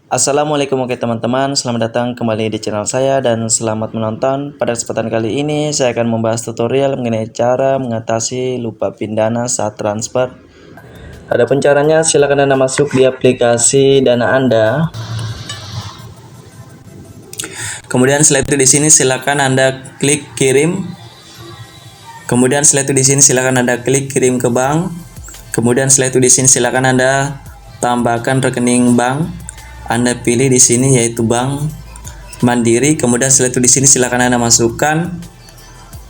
Assalamualaikum oke teman-teman, selamat datang kembali di channel saya dan selamat menonton. Pada kesempatan kali ini saya akan membahas tutorial mengenai cara mengatasi lupa PIN Dana saat transfer. Adapun caranya, silakan Anda masuk di aplikasi Dana Anda. Kemudian setelah itu di sini silakan Anda klik kirim. Kemudian setelah itu di sini silakan Anda klik kirim ke bank. Kemudian setelah itu di sini silakan Anda tambahkan rekening bank. Anda pilih di sini yaitu Bank Mandiri. Kemudian setelah itu di sini silakan Anda masukkan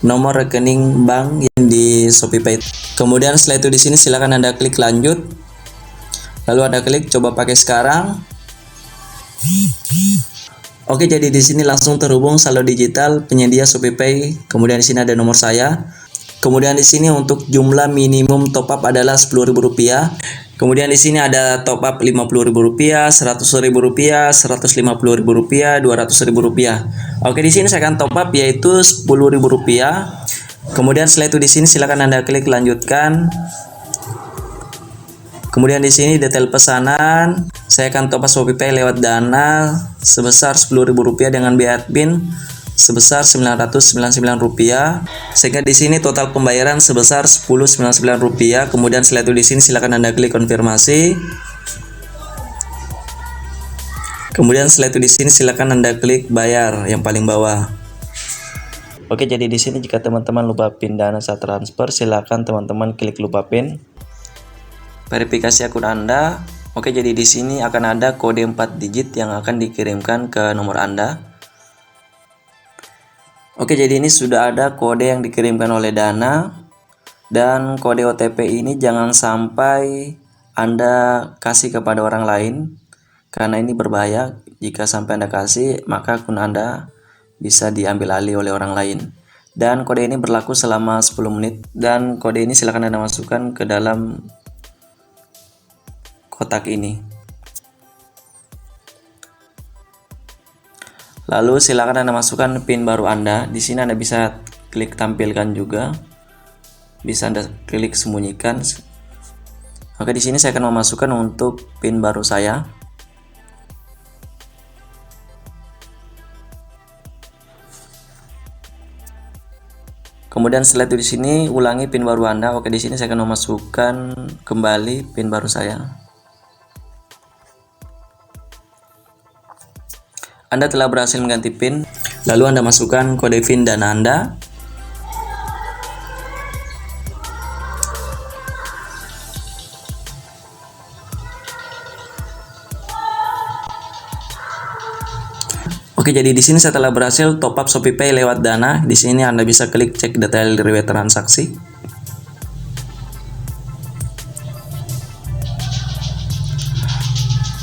nomor rekening bank yang di ShopeePay. Kemudian setelah itu di sini silakan Anda klik lanjut. Lalu Anda klik coba pakai sekarang. Oke, jadi di sini langsung terhubung saldo digital penyedia ShopeePay. Kemudian di sini ada nomor saya. Kemudian di sini untuk jumlah minimum top up adalah Rp10.000. Kemudian di sini ada top up Rp50.000, Rp100.000, Rp150.000, Rp200.000. Oke, di sini saya akan top up yaitu Rp10.000. Kemudian setelah itu di sini silakan Anda klik lanjutkan. Kemudian di sini detail pesanan, saya akan top up ShopeePay lewat Dana sebesar Rp10.000 dengan biaya admin sebesar Rp999. Sehingga di sini total pembayaran sebesar Rp1099. Kemudian setelah itu di sini silakan Anda klik konfirmasi. Kemudian setelah itu di sini silakan Anda klik bayar yang paling bawah. Oke, jadi di sini jika teman-teman lupa PIN Dana saat transfer, silakan teman-teman klik lupa PIN. Verifikasi akun Anda. Oke, jadi di sini akan ada kode 4 digit yang akan dikirimkan ke nomor Anda. Oke, jadi ini sudah ada kode yang dikirimkan oleh Dana, dan kode OTP ini jangan sampai Anda kasih kepada orang lain karena ini berbahaya. Jika sampai Anda kasih, maka akun Anda bisa diambil alih oleh orang lain. Dan kode ini berlaku selama 10 menit, dan kode ini silakan Anda masukkan ke dalam kotak ini. Lalu silakan Anda masukkan PIN baru Anda. Di sini Anda bisa klik tampilkan juga. Bisa Anda klik sembunyikan. Oke, di sini saya akan memasukkan untuk PIN baru saya. Kemudian setelah itu di sini ulangi PIN baru Anda. Oke, di sini saya akan memasukkan kembali PIN baru saya. Anda telah berhasil mengganti PIN, lalu Anda masukkan kode PIN Dana Anda. Oke, jadi di sini saya telah berhasil top up ShopeePay lewat Dana. Di sini Anda bisa klik cek detail riwayat transaksi.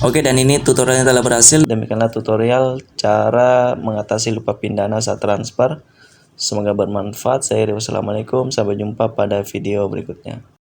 Oke, dan ini tutorialnya telah berhasil. Demikianlah tutorial cara mengatasi lupa PIN Dana saat transfer. Semoga bermanfaat. Saya Rio, wassalamualaikum. Sampai jumpa pada video berikutnya.